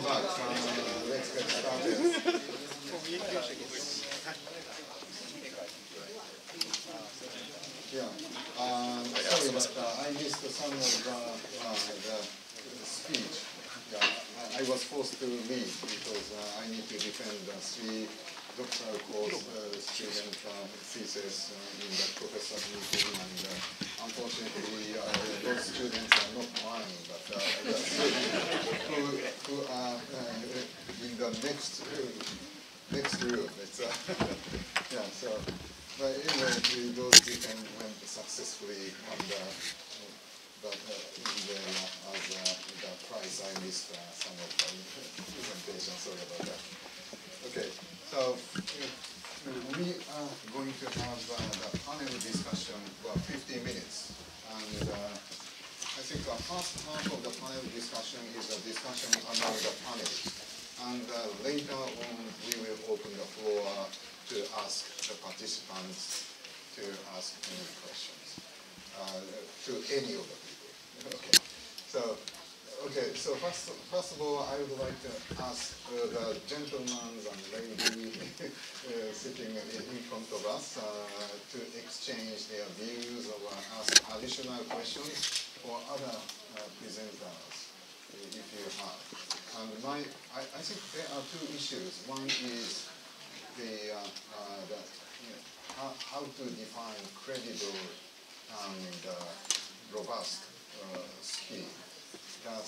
back. Let's get started. Yeah. Sorry that I missed some of the speech. Yeah, I was forced to leave because I need to defend three doctoral course student thesis in the professor meeting, and unfortunately those students are not mine, but the students who are in the next room. It's yeah. So, but anyway, those defense went successfully, and but as the price, I missed some of the presentation. Sorry about that. Okay, so we are going to have the panel discussion for 15 minutes, and I think the first half of the panel discussion is a discussion among the panelists, and later on we will open the floor to ask the participants to ask any questions to any of the people. Okay, so first of all, I would like to ask the gentlemen and lady sitting in front of us to exchange their views or ask additional questions for other presenters, if you have. And I think there are two issues. One is how to define credible and robust ski. That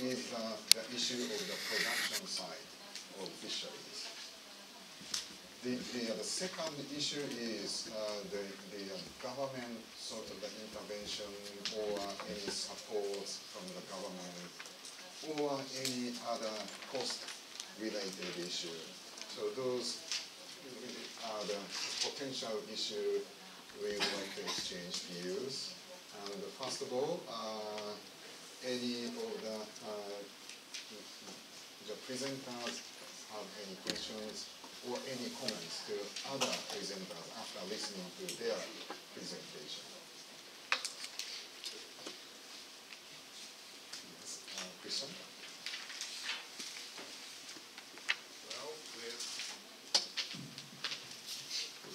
is the issue of the production side of fisheries. The second issue is the government sort of the intervention or any support from the government or any other cost-related issue. So those are the potential issues we would like to exchange views. And first of all, any of the presenters have any questions or any comments to other presenters after listening to their presentation? Yes, Christian?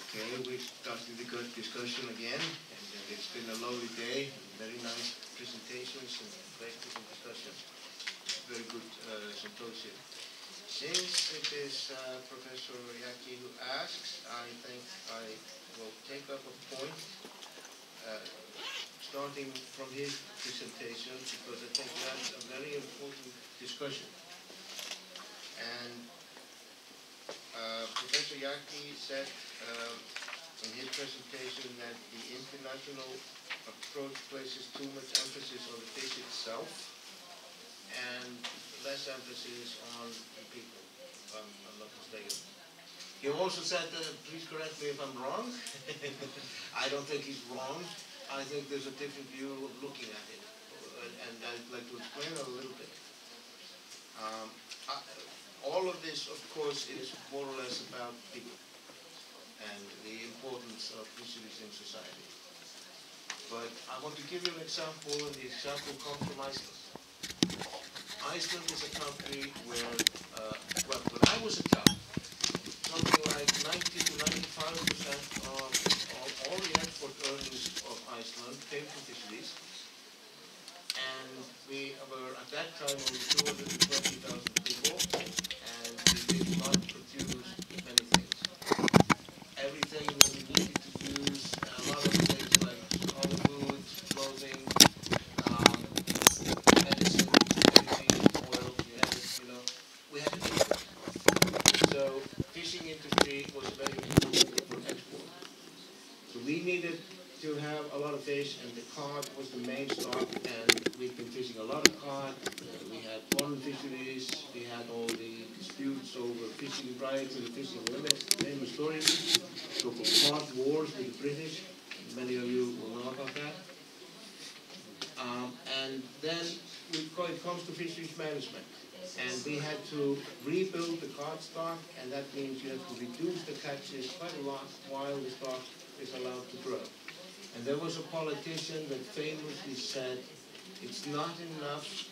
Okay, we started the good discussion again, and it's been a lovely day, very nice presentations and questions and discussion. Very good symposium. Since it is Professor Yaki who asks, I think I will take up a point starting from his presentation, because I think that's a very important discussion. And Professor Yaki said in his presentation that the international approach places too much emphasis on the fish itself and less emphasis on the people, if I'm not mistaken. He also said, please correct me if I'm wrong. I don't think he's wrong. I think there's a different view of looking at it, and I'd like to explain it a little bit. All of this, of course, is more or less about people and the importance of fisheries in society. But I want to give you an example, and the example comes from Iceland. Iceland is a country where, well, when I was a child, something like 90 to 95% of all the export earnings of Iceland came from fisheries. And we were, at that time, only 220,000 people, and we did not produce many things. Everything that we needed to use, a lot of things like all the food, clothing, medicine, everything, oil, we had to do it. So fishing industry was very important for export. So we needed to have a lot of fish, and the cod was the main stock, and we've been fishing a lot of cod. We had foreign fisheries, we had all the disputes over fishing rights and fishing limits, famous story, so-called cod wars with the British. Many of you will know about that. And then it comes to fisheries management. And we had to rebuild the cod stock, and that means you have to reduce the catches quite a lot while the stock is allowed to grow. And there was a politician that famously said, it's not enough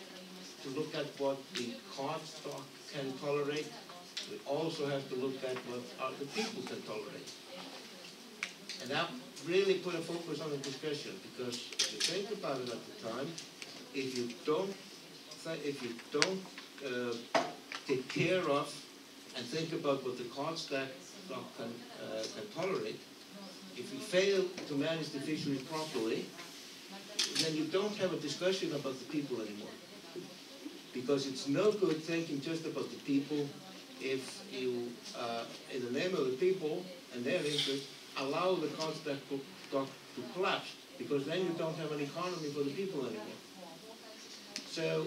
to look at what the cod stock can tolerate. We also have to look at what the people can tolerate. And that really put a focus on the discussion, because if you think about it at the time, if you don't take care of and think about what the cod stock can tolerate, if you fail to manage the fisheries properly, then you don't have a discussion about the people anymore. Because it's no good thinking just about the people if you, in the name of the people and their interest, allow the cod stock to collapse, because then you don't have an economy for the people anymore. So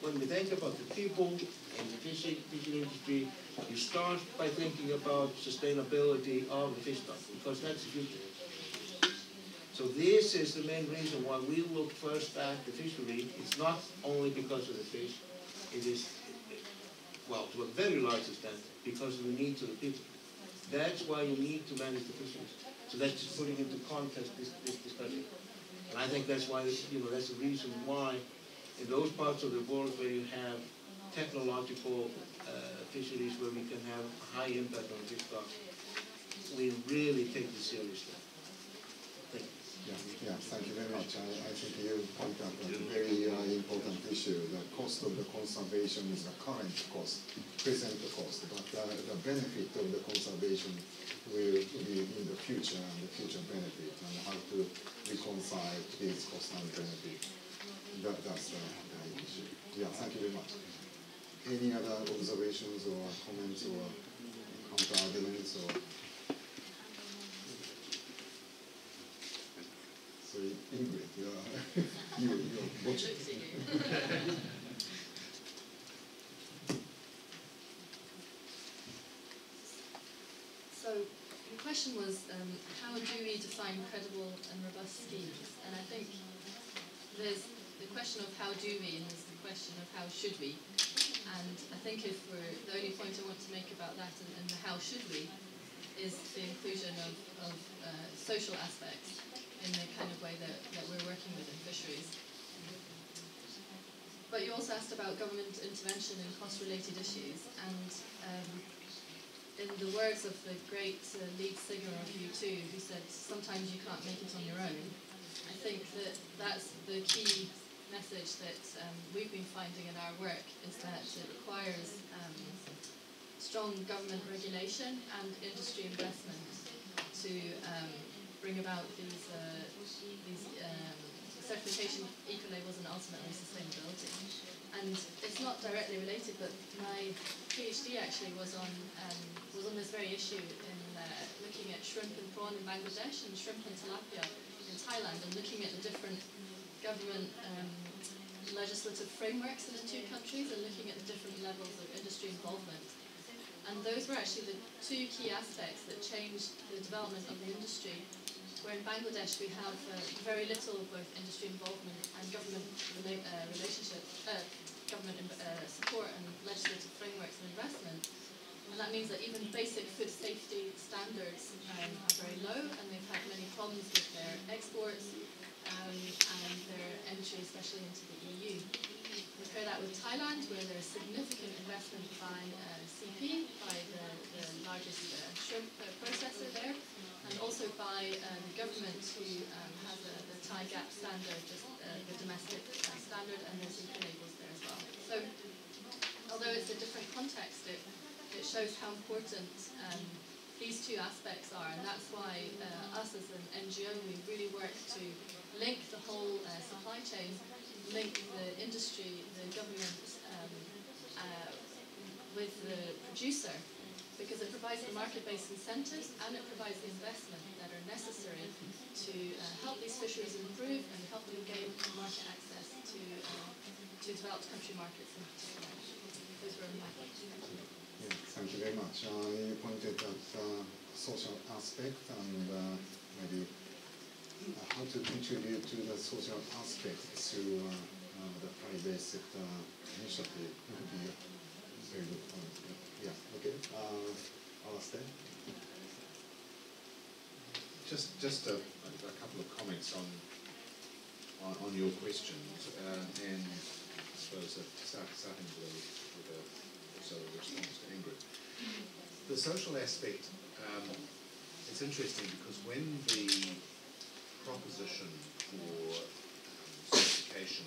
when we think about the people in the fishing industry, you start by thinking about sustainability of the fish stock, because that's the future. So this is the main reason why we look first at the fishery. It's not only because of the fish, it is, well, to a very large extent, because of the needs of the people. That's why you need to manage the fisheries. So that's just putting into context this discussion. And I think that's why, that's the reason why in those parts of the world where you have technological fisheries, where we can have a high impact on fish stock, we really take this seriously. Thank you. Yeah, thank you very much. I think you point out a very important issue. The cost of the conservation is the current cost, present cost, but the benefit of the conservation will be in the future, and the future benefit, and how to reconcile these cost and benefit. That's the issue. Yeah, thank you very much. Any other observations or comments or counter-arguments or? So Ingrid, you're watching. So the question was, how do we define credible and robust schemes? And I think there's the question of how do we, and there's the question of how should we. And I think the only point I want to make about that and the how should we is the inclusion of social aspects in the kind of way that we're working with in fisheries. But you also asked about government intervention in cost-related issues, and in the words of the great lead singer of U2, who said, "Sometimes you can't make it on your own," I think that's the key message that we've been finding in our work, is that it requires strong government regulation and industry investment to bring about these certification, eco-labels, and ultimately sustainability. And it's not directly related, but my PhD actually was on this very issue in looking at shrimp and prawn in Bangladesh and shrimp and tilapia in Thailand, and looking at the different government legislative frameworks in the two countries, and looking at the different levels of industry involvement. And those were actually the two key aspects that changed the development of the industry, where in Bangladesh we have very little both industry involvement and government relationship, government support and legislative frameworks and investment. And that means that even basic food safety standards are very low, and they've had many problems with their exports and their entry, especially into the EU. Compare that with Thailand, where there's significant investment by CP, by the largest shrimp processor there, and also by the government, who has the Thai GAP standard, just the domestic standard, and there's eco-labels there as well. So, although it's a different context, it shows how important these two aspects are, and that's why us as an NGO, we really work to link the whole supply chain, link the industry, the government with the producer, because it provides the market-based incentives and it provides the investment that are necessary to help these fisheries improve and help them gain market access to developed country markets in particular. Those were my points. Yeah, thank you very much. You pointed at social aspect and maybe how to contribute to the social aspect to the Thai-based initiative would be a very good point. Yeah, okay. Alastair? Just a couple of comments on your questions, and suppose, starting with also a response to Ingrid. The social aspect, it's interesting because when the proposition for certification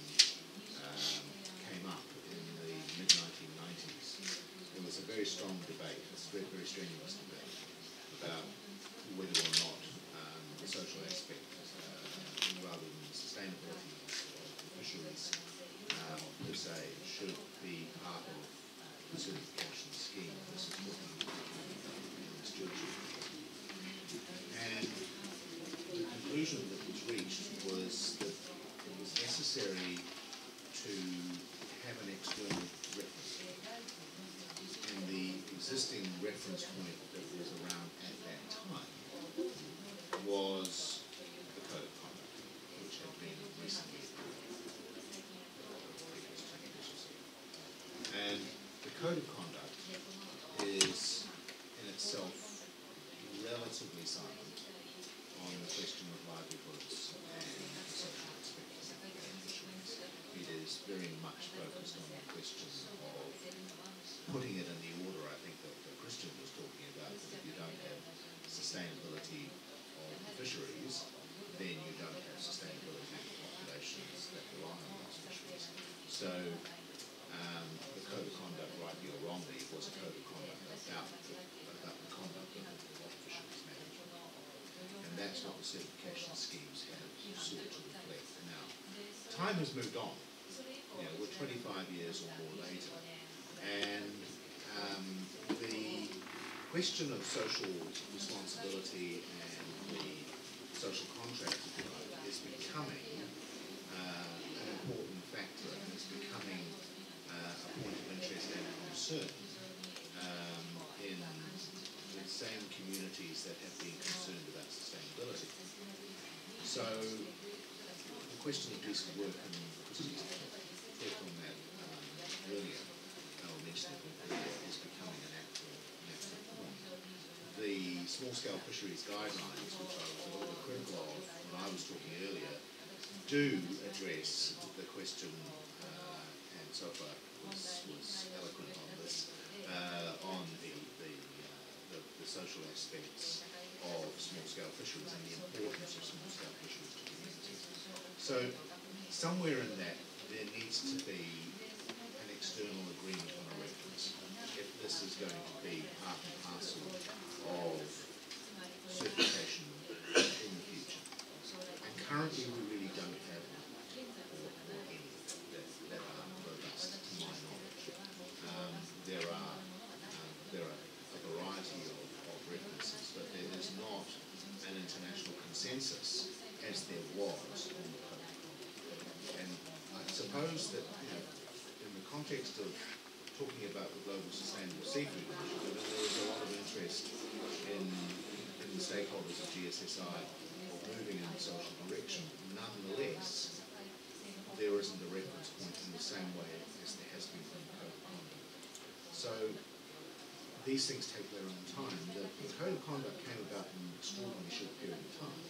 came up in the mid-1990s, there was a very strong debate, a very strenuous debate, about whether or not the social aspect, rather than the sustainability of the fisheries per se, should be part of the certification scheme. This is what the stewardship. And the conclusion that was reached was that it was necessary to have an external reference. And the existing reference point that was around at that time was the Code of Conduct, which had been recently and the Code of Conduct is in itself relatively silent on the question of livelihoods and the social aspects of fisheries. It is very much focused on the question of putting it in the order I think that Christian was talking about, that if you don't have sustainability of the fisheries, then you don't have sustainability of the populations that rely on those fisheries. So the Code of Conduct, rightly or wrongly, was a Code of Conduct about the conduct of fisheries management. And that's what the certification schemes have sought to reflect. Now, time has moved on. You know, we're 25 years or more later. And the question of social responsibility and the social contract, if you like, is becoming an important factor, and is becoming a point of interest and concern in the same communities that have been concerned about sustainability. So the question of decent work, and Christie's talked on that earlier, or mentioned it earlier, is becoming an active point. The small-scale fisheries guidelines, which I was a little bit critical of when I was talking earlier, do address the question, and Sofa was eloquent on this, on the social aspects of small-scale fisheries and the importance of small-scale fisheries to communities. So somewhere in that there needs to be an external agreement on a reference if this is going to be part and parcel of certification in the future. And currently we really don't have one, or any that are robust, to my knowledge. There are a variety of references, but there is not an international consensus as there was on the Code of Conduct. And I suppose that, you know, in the context of talking about the Global Sustainable Seafood Initiative, there is a lot of interest in the stakeholders of GSSI of moving in the social direction. Nonetheless, there isn't a reference point in the same way as there has been from the Code of Conduct. So these things take their own time. The Code of Conduct came about in an extraordinarily short period of time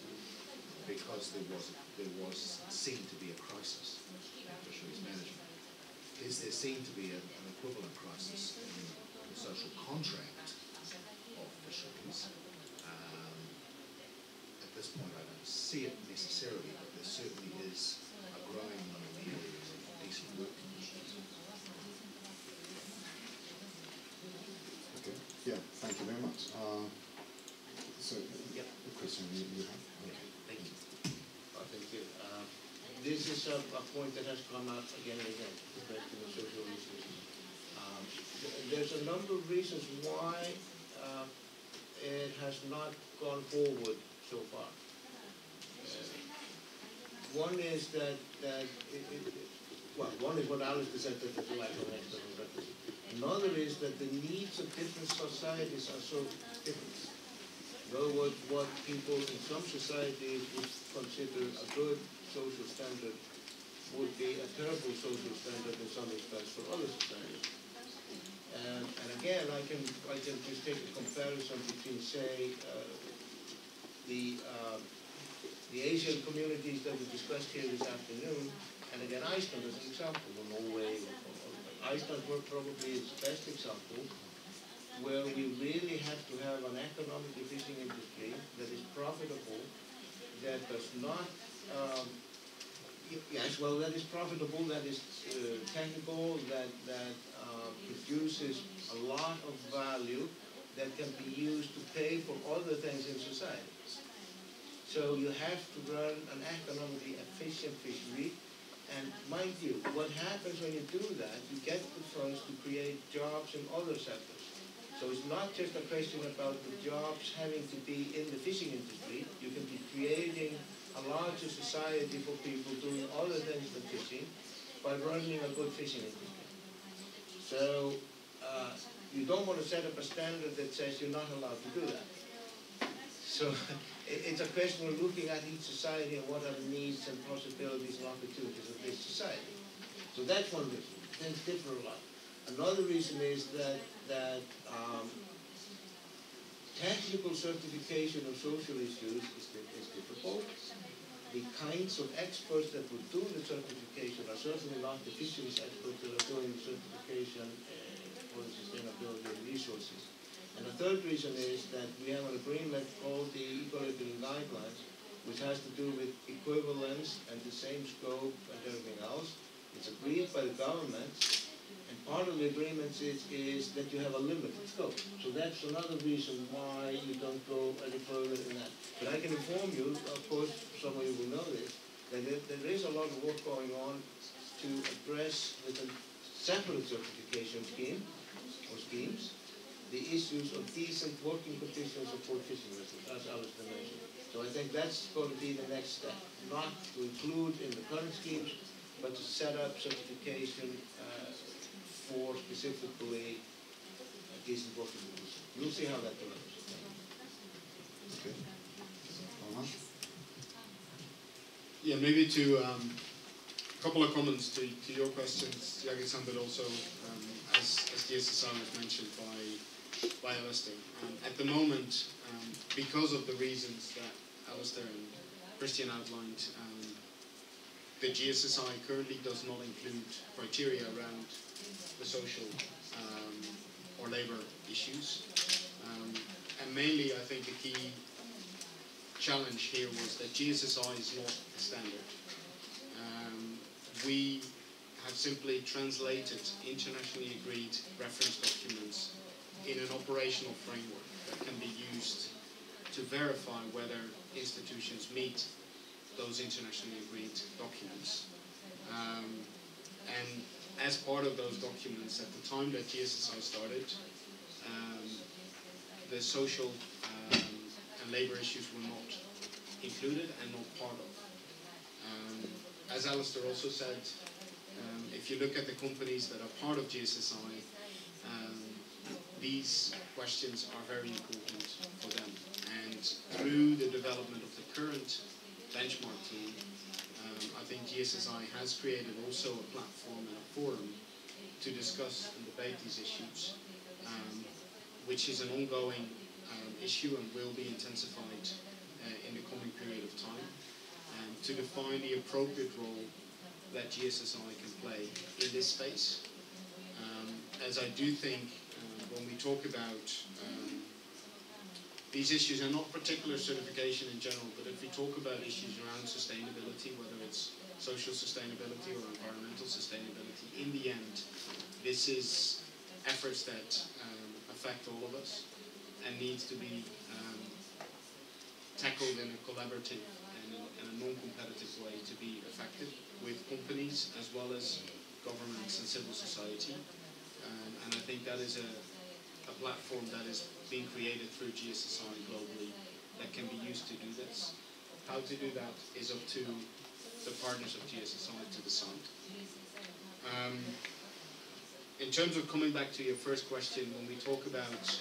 because there was seen to be a crisis in fisheries management. Is there seen to be an equivalent crisis in the social contract of fisheries? At this point I don't see it necessarily, but there certainly is a growing need of decent work conditions. Okay. Yeah. Thank you very much. So, Yep. the question you have. Okay. Thank you. Thank you. This is a point that has come up again and again, the question of social issues. There's a number of reasons why it has not gone forward so far. One is that one is what Alistair said, that there's a lack of external reference. Another is that the needs of different societies are so different. In other words, what people in some societies would consider a good social standard would be a terrible social standard in some respects for other societies. And again, I can just take a comparison between, say, the Asian communities that we discussed here this afternoon And again, Iceland as an example, or Norway, Iceland probably is the best example, where we really have to have an economic fishing industry that is profitable, that does not, yes, well, that is profitable, that is technical, that produces a lot of value that can be used to pay for other things in society. So you have to run an economically efficient fishery, and mind you, what happens when you do that, you get the funds to create jobs in other sectors. So it's not just a question about the jobs having to be in the fishing industry. You can be creating a larger society for people doing other things than fishing by running a good fishing industry. So you don't want to set up a standard that says you're not allowed to do that. So it's a question of looking at each society and what are the needs and possibilities and opportunities of this society. So that's one reason. Things differ a lot. Another reason is that technical certification of social issues is difficult. The kinds of experts that would do the certification are certainly not the fisheries experts that are doing the certification for the sustainability of resources. And the third reason is that we have an agreement called the Equilibrium Guidelines, which has to do with equivalence and the same scope and everything else. It's agreed by the government, and part of the agreement is that you have a limited scope. So that's another reason why you don't go any further than that. But I can inform you, of course, some of you will know this, that there is a lot of work going on to address with a separate certification scheme or schemes the issues of decent working conditions of port fishing vessels, as Alistair mentioned. So I think that's going to be the next step, not to include in the current schemes, but to set up certification for specifically decent working conditions. We'll see how that develops. Okay. Yeah, maybe to a couple of comments to your questions, Yagisan, but also as GSSI was mentioned by Alistair. At the moment, because of the reasons that Alistair and Christian outlined, the GSSI currently does not include criteria around the social or labour issues. And mainly, I think the key challenge here was that GSSI is not a standard. We have simply translated internationally agreed reference documents in an operational framework that can be used to verify whether institutions meet those internationally agreed documents. And as part of those documents, at the time that GSSI started, the social and labour issues were not included and not part of. As Alistair also said, if you look at the companies that are part of GSSI, these questions are very important for them. And through the development of the current benchmark tool, I think GSSI has created also a platform and a forum to discuss and debate these issues, which is an ongoing issue and will be intensified in the coming period of time, to define the appropriate role that GSSI can play in this space. As I do think when we talk about these issues, and not particular certification in general, but if we talk about issues around sustainability, whether it's social sustainability or environmental sustainability, in the end, this is efforts that affect all of us and needs to be tackled in a collaborative and a non-competitive way to be effective with companies as well as governments and civil society. And I think that is a platform that is being created through GSSI globally that can be used to do this. How to do that is up to the partners of GSSI to decide. In terms of coming back to your first question, when we talk about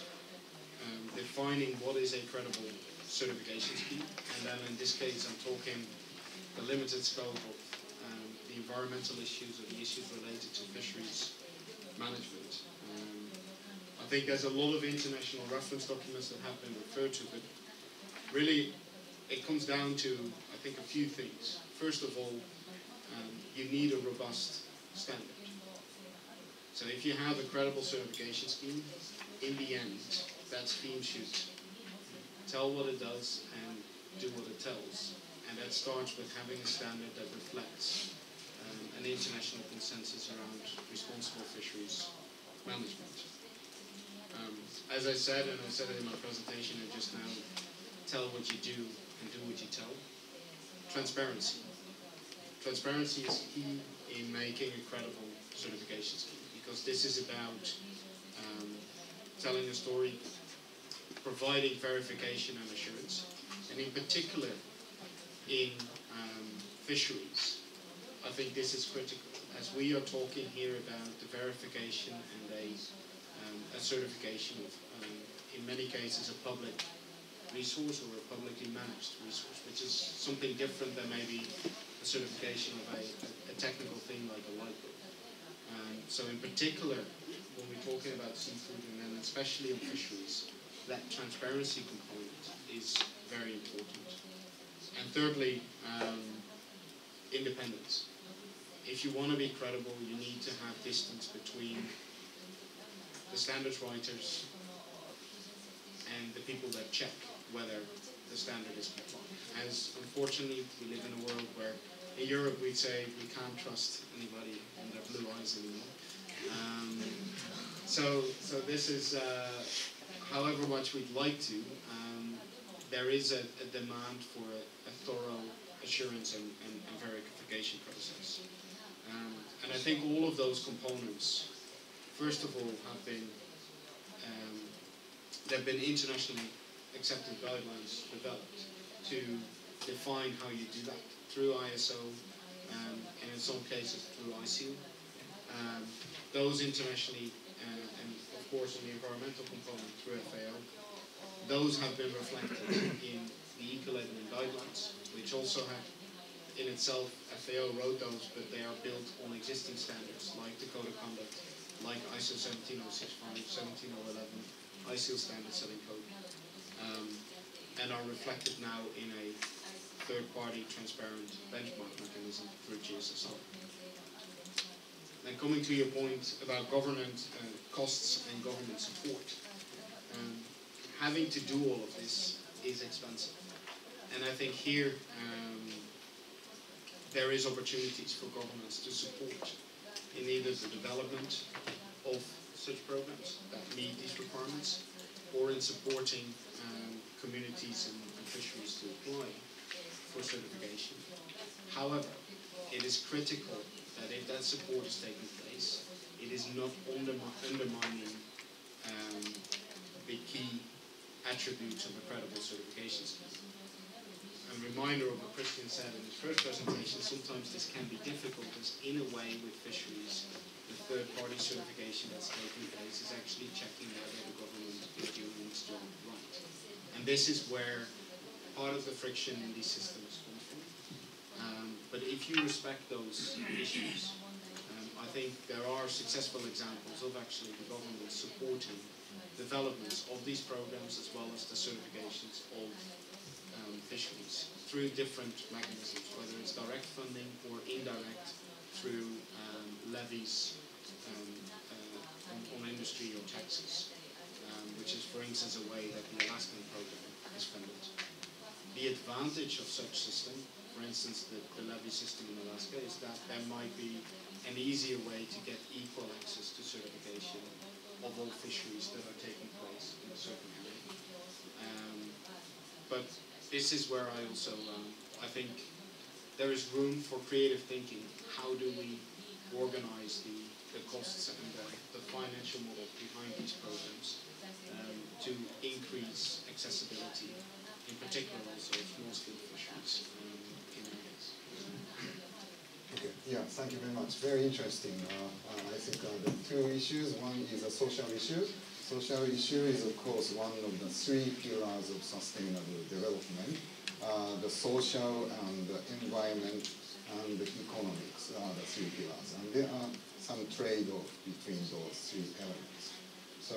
defining what is a credible certification scheme, and then in this case I'm talking the limited scope of the environmental issues or the issues related to fisheries management. I think there's a lot of international reference documents that have been referred to, but really it comes down to, I think, a few things. First of all, you need a robust standard. So if you have a credible certification scheme, in the end, that scheme should tell what it does and do what it tells. And that starts with having a standard that reflects an international consensus around responsible fisheries management. As I said, and I said it in my presentation and just now, tell what you do and do what you tell. Transparency. Transparency is key in making a credible certification scheme, because this is about telling a story, providing verification and assurance, and in particular in fisheries. I think this is critical, as we are talking here about the verification and a certification of, in many cases, a public resource or a publicly managed resource, which is something different than maybe a certification of a technical thing like a light bulb. So in particular, when we're talking about seafood and then especially in fisheries, that transparency component is very important. And thirdly, independence. If you want to be credible, you need to have distance between the standards writers and the people that check whether the standard is compliant. As unfortunately we live in a world where in Europe we'd say we can't trust anybody and their blue eyes anymore. So this is, however much we'd like to, there is a demand for a thorough assurance and verification process. And I think all of those components, first of all, have been internationally accepted guidelines developed to define how you do that through ISO and in some cases through ICEAL. Those internationally, and of course in the environmental component through FAO, those have been reflected in the eco-labeling guidelines, which also have in itself, FAO wrote those, but they are built on existing standards like the Code of Conduct, like ISO 17065, 17011, ICEAL standard setting code, and are reflected now in a third-party transparent benchmark mechanism through GSSR. Then coming to your point about government costs and government support, having to do all of this is expensive. And I think here there is opportunities for governments to support in either the development of such programs that meet these requirements, or in supporting communities and fisheries to apply for certification. However, it is critical that if that support is taking place, it is not undermining the key attributes of a credible certification scheme. A reminder of what Christian said in his first presentation, sometimes this can be difficult, as in a way with fisheries, the third-party certification that's taking place is actually checking whether the government is doing its job right. And this is where part of the friction in these systems comes from. But if you respect those issues, I think there are successful examples of actually the government supporting developments of these programs as well as the certifications of fisheries through different mechanisms, whether it's direct funding or indirect through levies on industry or taxes, which is, for instance, a way that the Alaskan program is funded. The advantage of such system, for instance, the levy system in Alaska, is that there might be an easier way to get equal access to certification of all fisheries that are taking place in a certain area. But this is where I also, I think there is room for creative thinking. How do we organize the costs and the financial model behind these programs to increase accessibility, in particular also of small-scale fisheries in areas. Okay, yeah, thank you very much. Very interesting. I think the two issues. One is a social issue. Social issue is, of course, one of the three pillars of sustainable development. The social and the environment and the economics are the three pillars. And there are some trade-off between those three elements. So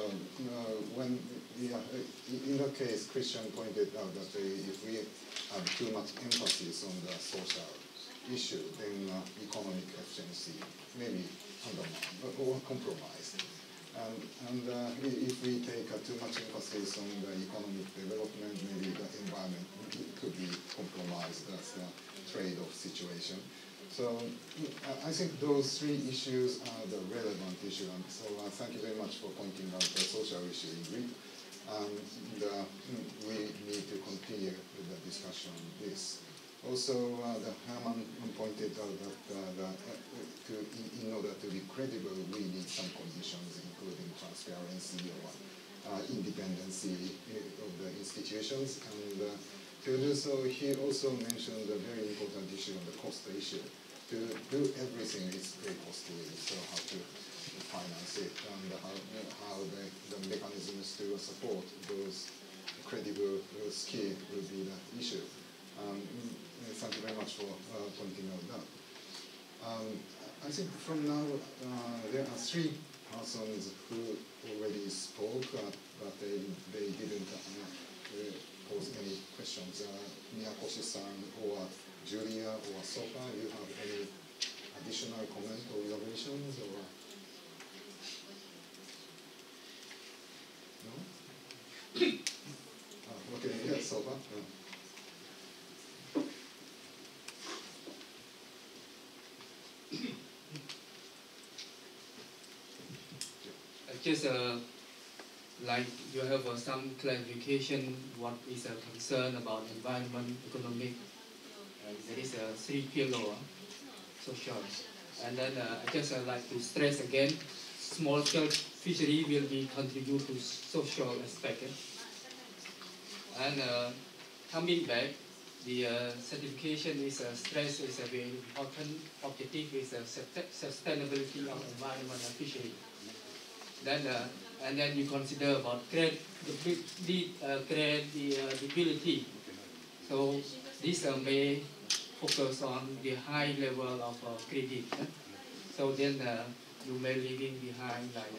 when, in that case, Christian pointed out that if we have too much emphasis on the social issue, then economic efficiency may be undermined or compromised. If we take too much emphasis on the economic development, maybe the environment could be compromised. That's the trade-off situation. So I think those three issues are the relevant issue. And so thank you very much for pointing out the social issue in brief. We need to continue with the discussion on this. Also, Herman pointed out that in order to be credible, we need some conditions, including transparency or independency of the institutions. And to do so, he also mentioned a very important issue on the cost issue. To do everything is very costly, so how to finance it and how the mechanisms to support those credible scheme will be the issue. Thank you very much for pointing out that. I think from now there are three persons who already spoke, but they didn't pose any questions. Miyakoshi-san or Julia or Soka, you have any additional comment or observations or? No? Okay, yeah, Soka. Just like you have some clarification what is a concern about environment, economic, there is a three pillar social. And then I just like to stress again, small scale fishery will be contribute to social aspect. And coming back, the certification is stress is a very important objective is sustainability of environment and fishery. Then and then you consider about credibility. So this may focus on the high level of credit. So then you may leaving behind like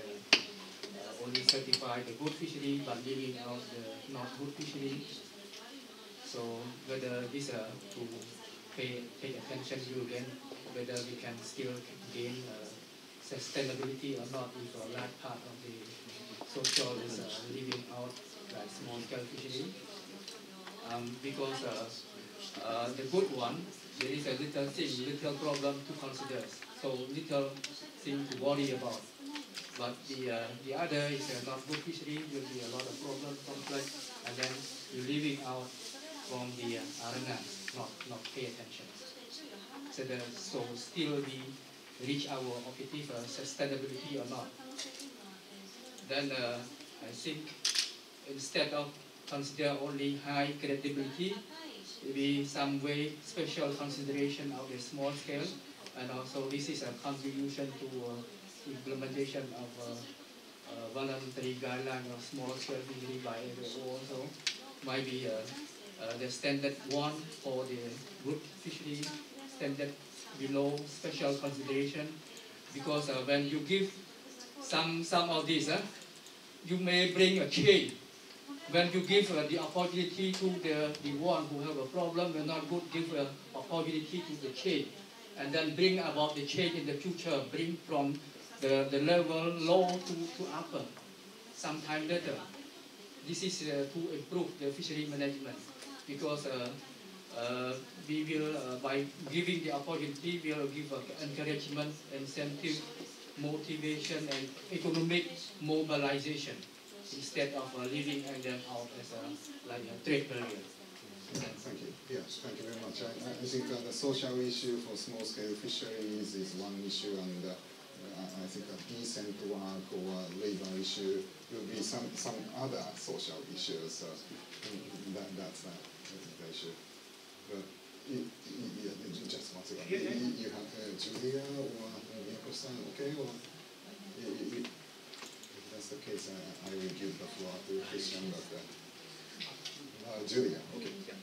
only certify the good fishery but leaving out the not good fishery. So whether this to pay attention to again, whether we can still gain sustainability or not if a large part of the social is leaving out like small scale fishery. Because the good one, there is a little thing, little problem to consider. So little thing to worry about. But the other is not good fishery, will be a lot of problem, complex, and then you're leaving out from the arena, not pay attention. So still we reach our objective sustainability or not. Then I think instead of consider only high credibility, maybe some way special consideration of the small scale, and also this is a contribution to implementation of voluntary guideline of small scale fishery by FAO also might be the standard one for the good fishery, standard below special consideration, because when you give some of these, you may bring a change. When you give the opportunity to the one who have a problem, will not good give opportunity to the change, and then bring about the change in the future, bring from the level low to upper, sometime later. This is to improve the fishery management, because we will, by giving the opportunity, we will give encouragement, incentive, motivation, and economic mobilization, instead of leaving them out as like a trade barrier. Thank you. Yes, thank you very much. I think the social issue for small-scale fisheries is one issue, and I think a decent work or labor issue will be some other social issues. That's the issue. But just one second. You have Julia or Miyako-san, okay? Or if that's the case, I will give the floor to Christian. But Julia, okay. Yeah.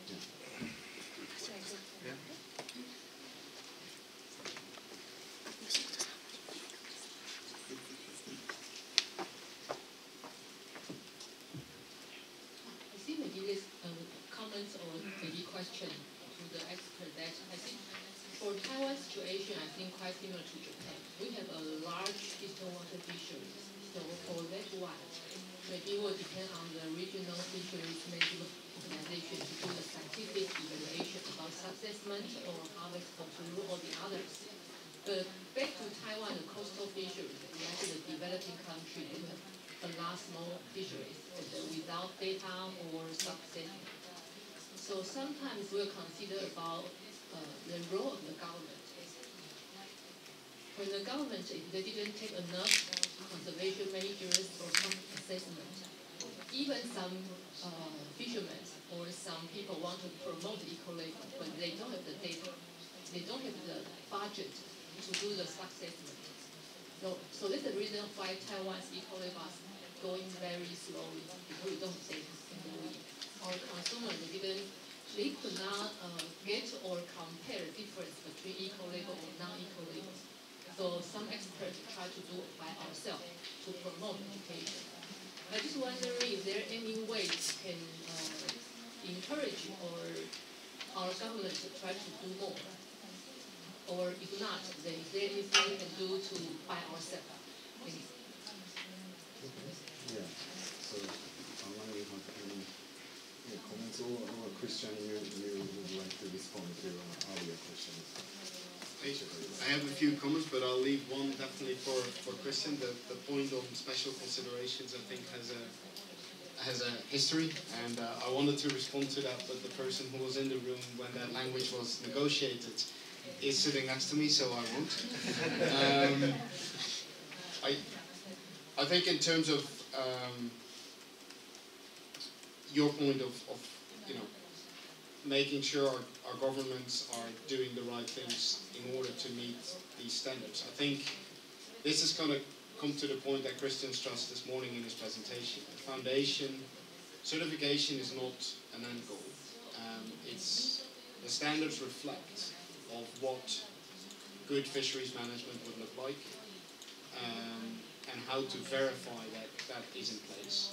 I think maybe this comments or maybe question to the expert that I think For Taiwan situation, I think quite similar to Japan. We have a large eastern water fisheries. So for that one, maybe it will depend on the regional fisheries management organization to do the scientific evaluation about subassessment or harvest control or the others. But back to Taiwan, the coastal fisheries, we actually the developing country, we have a lot small fisheries without data or subassessment. So sometimes we'll consider about the role of the government. When the government, if they didn't take enough conservation measures or some assessment, even some fishermen or some people want to promote eco-label, but they don't have the data, they don't have the budget to do the assessment. So that's the reason why Taiwan's eco-label is going very slowly, because we don't have data. Our consumers, they could not get or compare the difference between eco-label and non-eco-label. So some experts try to do it by ourselves to promote education. I just wondering if there are any ways we can encourage or our government to try to do more. Or if not, then is there anything we can do to by ourselves? Thank you. Yeah. So, Anna, you have any comments or Christian, you would like to respond to earlier questions? I have a few comments, but I'll leave one definitely for Christian. The point on special considerations, I think, has a history, and I wanted to respond to that, but the person who was in the room when that language was negotiated is sitting next to me, so I won't. I think in terms of your point of making sure our governments are doing the right things in order to meet these standards. I think this is going to come to the point that Christian stressed this morning in his presentation. The foundation certification is not an end goal. The standards reflect of what good fisheries management would look like and how to verify that that is in place.